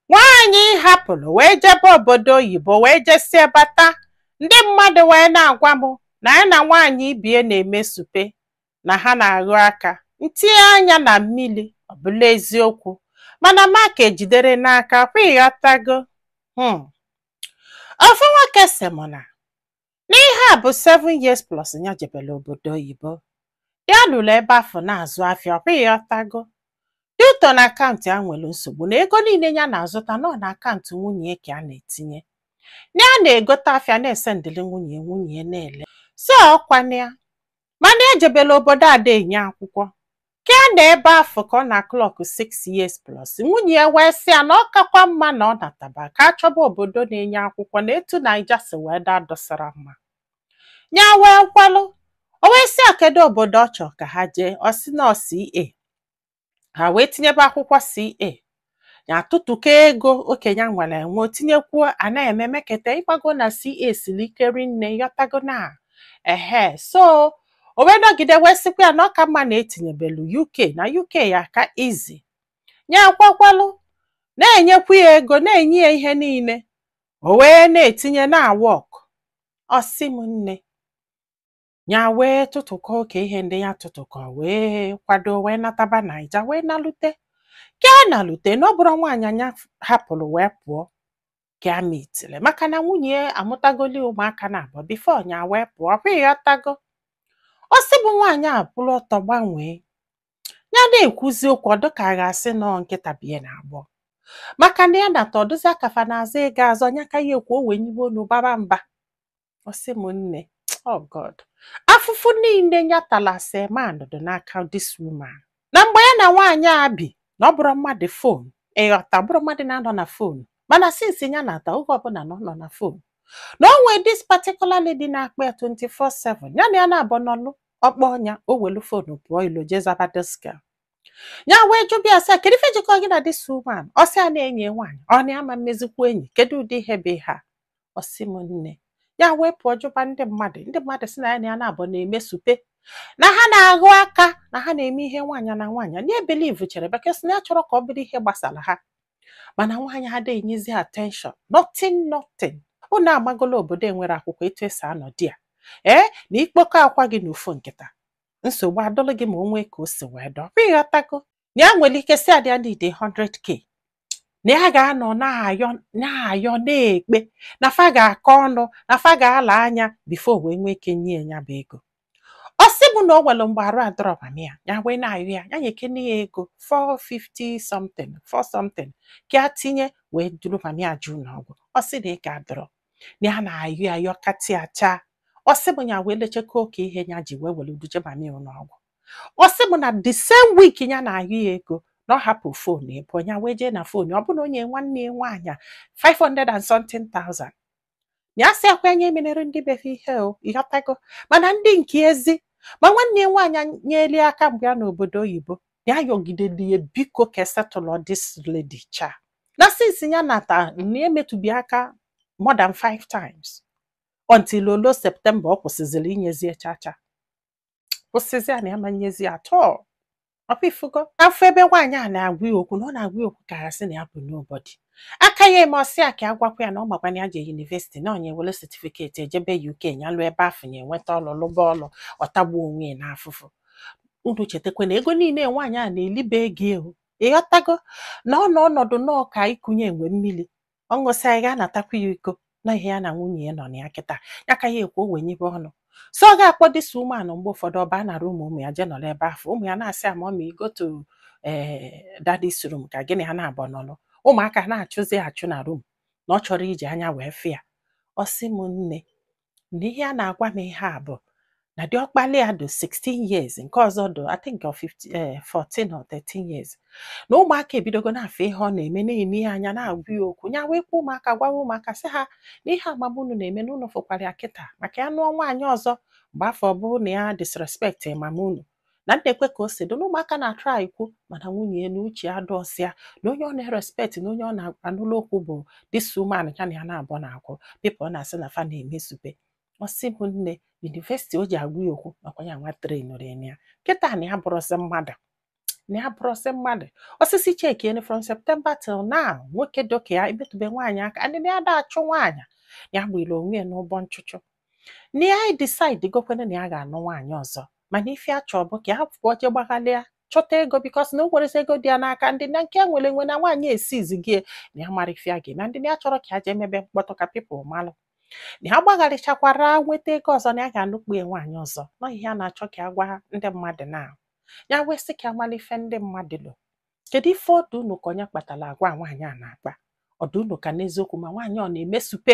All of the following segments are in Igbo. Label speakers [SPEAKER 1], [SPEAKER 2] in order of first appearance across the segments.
[SPEAKER 1] Nwaanyị hapụrụ wee jebe obodo oyibo wee jesie bata. Ndị mmadụ wee na-agwa m na ya na nwaanyị ibie na-emesupe na ha na-aghọ aka. Ntinye anya na mmiri ọ bụla eziokwu, mana maka ejidere n'aka kwa ịghọtago. Ofu nwoke sị m na n'ihe a bụ 7 years plus ya jebere obodo oyibo. Ya lụrụ ebe afọ na-azụ afịa kwa ịghọtago. Due na akaụntụ ya nwere nsogbu na ego niile ya na-azụta nọ na akaụntụ nwunye ka a na-etinye. Ya na-egote afịa na-esendịrị nwunye na-ele. So ọkwana ya. Mana ejebela obodo ada enye akwụkwọ. Ka a na ebe afọ ka ọ na klọk 6 years plus. Nwunye ya wee sị ya na ọ kakwa mma na ọ nataba ka a chọba obodo na-enye akwụkwọ na etu Naija si wee daa dosara mma. Ya wee kwalụ. O wee sị ya kedu obodo ọ chọrọ ka ha jee. Ọ sị na CA. Ha wee tinyebe akwụkwọ CA. Ya tụtụkọ ego okenye nwere enwe tinyekwuo a na-eme mekete ịgbago na CA siri ike rinne yọtago na so o wee nọgide wee sịkwa ya na ọ ka mma na etinyebelu UK na UK ya ka easy. Ya kwakwalụ na-enyekwu ya ego na-enye ya ihe niile. O wee na-etinye na work. Ọ sị m nne. Ya wee tụtụkọ oke ihe ndị ya tụtụkọ wee kwado wee nataba Naija wee nalute. Ka a nalute na ọ bụrụ nwaanyị anya hapụrụ wee pụọ ka a mitile maka na nwunye amụtagoli ụmụaka na abụọ bifo nya wee pụọ kwa ịghọtago. Ọ sị bụ nwaanyị a bụrụ ọtọ gbanwee. Ya na-ekwuzi okwu ọ dịka a ga-asị nọ nkịta bie na agbọ. Maka na ya nata ọdụzi akafa na-aza ego azọ nya ka ya ekwu o wee nyibe onu baba mba. Ọ sị m nne, oh God. Afụfụ niile ya tala sị ma nọdụ n'aka this woman. Na mgbe ya na nwaanyị a bi na ọ bụrụ mmadụ fon, ịghọta bụrụ mmadụ na-anọ na fon. Mana since ya nata oge ọbụla nọ na fon. Na o nwee this particular lady na-akpọ ya 24/7. Ya na ya na-abọ n'ọlụ ọkpọ ọnya o welu fon pụọ ilo jezaba diska. Ya wee jụbịa sị kedu ife jikọ gị na this woman? Ọ sị a na-enyi nwaanyị. Ọ na ama mmezikwa enyi. Kedu ụdị ihe bụ ha? Ọ sị m nne. Ya wee pụọ jụba ndị mmadụ sị na ya na ya na-abọ na-emesupe. Na ha na-aghọ aka na ha na-eme ihe nwaanyị na nwaanyị. Na believe chere bekes na ya chọrọ ka ọ bụrụ ihe gbasara ha. Mana nwaanyị ha na-enyezi attention. Nothing. Unu amagolo obodo enwere akwụkwọ etu esi anọ di ya. Na ikpokọ akwa gị n'ofu nkịta. Nsogbu adọlụ gị ma onwe ka o si wee dọ. Ịghọtago. Na ya nwere ike si adị ndị 100k. Na ya ga-anọ na-ayọ na-ekpe. Na fa ga-akọ ọnụ na fa ga-ala anya bifo wee nwee ike nye ya bụ ego. Ọ sị bụ na o nwere mgbe arụ adọrọba ya. Ya wee na-ayọ ya nyekene ya ego 450 something 4 something ka a tinye wee duru mami ajụ n'ọgwụ. Ọ sị na ị ga-adọrọ. Na ya na-ayọ ayọ katị acha. Ọ sị bụ ya wee lechekwa oke ihe ya ji wee were duje mami n'ọgwụ. Ọ sị bụ na the same week ya na-ayọ ya ego na ọ hapụ fon ebe ya wee jee na fon ọ bụrụ onye nwanne ya nwaanyị 500 and something thousand. Ya sị akwa nye menere ndị befe ihe o ịghọtago. Mana ndị nke ezi ma nwanne ya nwaanyị nyeli aka mgbe ya n'obodo oyibo ya yọgideli ya biko ka setụlụ this lady cha. Na since ya nata na emetubi aka more than 5 times until olo September ọ kwụsịzịrị inyezi chacha. Kwụsịzị na ya ma nyezi atọ. Ọkwa ifugo afọ ebe nwaanyị a na-agwa okwu na ọ na-agwa okwu ka ha sị na ya bụ nobody. Aka ya eme ọsị a ka agwakwa ya na ọ makwana ya je university na onye wele certificate ejebe UK ya lụọ ebe afọ ya enweta ọlụ lụba ọlụ ọtagbu onwe na afụfụ. Unu chetakwa na ego niile nwaanyị a na-elibe ego ịghọtago na ọ nọ ọnọdụ nọọ ka ikunye enwe mmiri. Ọ ṅụsịa ya ga-anatakwa ya iko na ihe ya na nwunye ya nọ na ya kịta ya ka ya ekwu o wee nyebe ọnụ. So ọ ga-akpọ dis woman mgbe ụfọdụ ọba na room ụmụ ya je nọrọ ebe afọ. Ụmụ ya na-asị mommy go to daddy's room ka gịnị ha na-abọ n'ọlụ. Ụmụaka na-achụzi achụ na room na ọ chọrọ iji anya wee fịa. Ọ sị m nne na ihe a na-agwa m ihe a bụ na dị ọkpali ya dị 16 years nke ọzọ dị I think 14 or 13 years. Na ụmụaka ebidogo na-afụ ihe ọ na-eme na-eme ya anya na-agwa ya okwu. Ya wee kwa ụmụaka gwawa ụmụaka sị ha na ihe amamunu na-eme na unu fụkwara ya kịta maka ya nụọ nwaanyị ọzọ mgbe afọ bụ na ya disrespect mamunu. Na ndekwe ka o si dị na ụmụaka na-atụ ikwu mana nwunye ya na uche adọsịa na onye ọ na-respect na onye ọ na-anụlụ okwu bụ this woman ya na ya na-abọ na-akwụ. People na-asị na fa na-emezupe. Ọ sị bụ nne university o ji agwa ya okwu makwa ya nwa trainụrụ ya. Kịta na ya bụrụzi mmadụ. na ya bụrụsị mmadụ osisi chekiene from September till now nwoke doka ya emetụbe nwaanyị aka ndị na ya da achụ nwaanyị ya gbiri onwe ya n'ụgbọ nchụchụ na ya decide gokwene na ya ga-anụ nwaanyị ọzọ mana ife a chọọ bụ ka ya pụọ je gbaghalịa chọta ego bikos na o werezi ego dị ya n'aka ndị na nke nwere enwe na nwaanyị esizigie na ya mara ife a ga na ndị na ya chọrọ ka ya jee mebe mkpọtụ ka pipụl malụ na ya gbagharịchakwara nweta ego ọzọ na ya ga-anụkpu ya nwaanyị ọzọ nọ ihe a na-achọ ka ya gwa ndị mmadụ na ya wesị ka amala ife ndị mmadụ lụ kedu ife ọdụ unu ka onye kpatara agwa nwaanyị a na-akpa ọdụ unu ka n'eziokwu ma nwaanyị ọ na-emesupe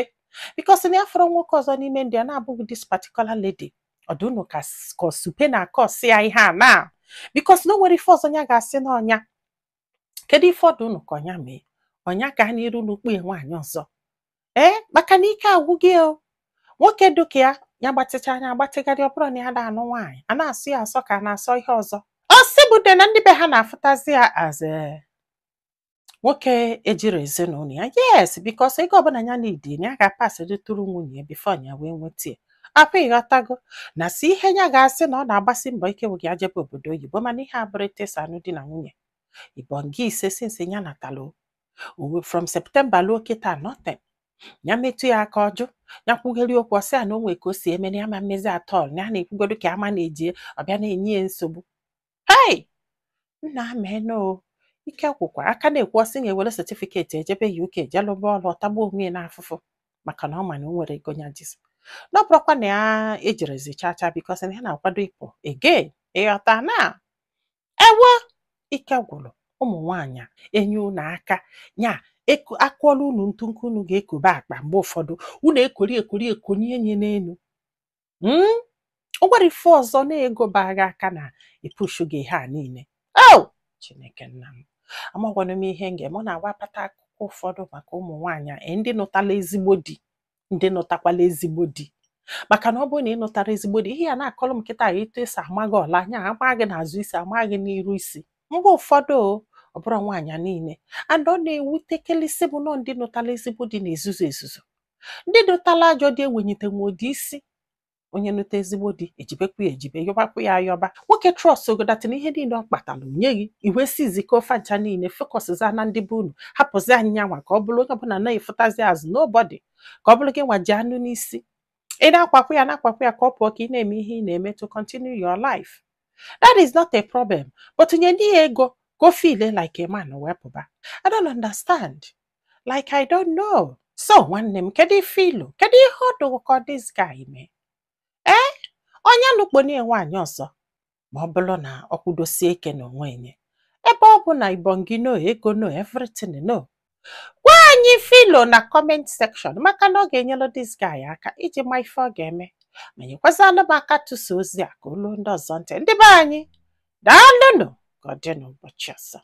[SPEAKER 1] bikos na ya fọrọ nwoke ọzọ n'ime ndị a na-abụghị this particular lady ọdụ unu ka supe na akọsi ya ihe a na bikos na o nwere ife ọzọ ya ga-asị n'ọnya kedu ife ọdụ unu ka ọnya mee ọnya ka n'iru n'ukpu ya nwaanyị ọzọ maka na ike agwụ gị o nwoke duka ya gbatịcha anya agbatịgharị ọ bụrụ na ya da anụ nwaanyị a na-asụ ya asọ ka a na-asọ ihe ọzọ ọ sịbụde na ndị be ha na-afụtazi ya aze nwoke ejiri ezinụlọ ya yes bikos ego ọbụla ya na-edi na ya ga-apasịrị tụrụ nwunye ya bifo ya wee nweta ya akwa ịghọtago na si ihe ya ga-asị na ọ na-agbasi mbọ ike wụ ya jebe obodo oyibo mana ihe abụrụ etesa anụ di na nwunye ibonga ise sinsi ya natalo uwe from September luo kịta nothing ya metụ ya aka ọjụ ya kwugheri okwu ọsị a na onwe ka o si eme na ya ma mmezi atọl na ya na-ekwugodo ka ama na-eji ọbịa na-enye ya nsogbu hei nna ameno ike gwụkwa aka na-ekwu ọsị na-ewere setifiketi ejebe UK jelụba ọlụ ọtagbu onwe ya n'afụfụ maka na ọ ma na o nwere ego ya jizi na ọ bụrụkwa na ya ejirezi chacha bikos na ya na-akwado ịpụ again ịghọta na ewo ike gwụrụ ụmụ nwaanyị enye unu aka nya akụọla unu ntụnkụ unu ga-ekobe akpa mgbe ụfọdụ unu ekori ekonye nye n'elu o nwere ife ọzọ na-ego bagha aka na epushu gị ha niile Chineke nna m amagwana m ihe nge m na-agbapụta akụkọ ụfọdụ maka ụmụ nwaanyị ndị nụtala ezigbo di ndị nụtakwala ezigbo di maka na ọ bụrụ na ị nụtara ezigbo di ihe ya na-akọrọ m nkịta etu esi amaghị ọla anya amaghị n'azụ isi amaghị n'iru isi mgbe ụfọdụ ọ bụrụ nwaanyị niile and ọ na-ewutekelisi bụ nọ ndị nụtala ezigbo di na-ezuzu ezuzu ndị nụtala ajọ dị ewenyite nwe ụdị isi onye nụta ezigbo di ejibekwa ya ejibe yọbakwa ya ayọba nwoke trọst ogodati na ihe niile ọ kpatara onye gị iwe siziko fancha niile fokọsịza na ndị bụ unu hapụzi anyị nyanwa ka ọ bụrụ onye ọbụla na-efụtazi azụ n'obọdị ka ọ bụrụ gị nwa ji anụ n'isi ị na-akwakwa ya ka ọ pụọ ka ị na-eme ihe ị na-eme to continue your life that is not a problem but nye ndị ya ego go feel like a man wepụba I don't understand like I don't know so nwanne m kedu ife ilu kedu ihe ọdụ ka this guy mee onye nukponi nwaanyị ọzọ ma ọ bụrụ na ọ kwudosie ike n'onwe enye ebe ọ bụ na ibongi no ego no everything no gwa anyị filo na comment section maka na ọ ga-enyelu this guy aka iji ma ife ọ ga-eme ma nyekwazalụ m aka tụso ozi a ka olu ndị ọzọ ntị ndị be anyị daalụnụ ka ọ dị n'ụbọchị ọzọ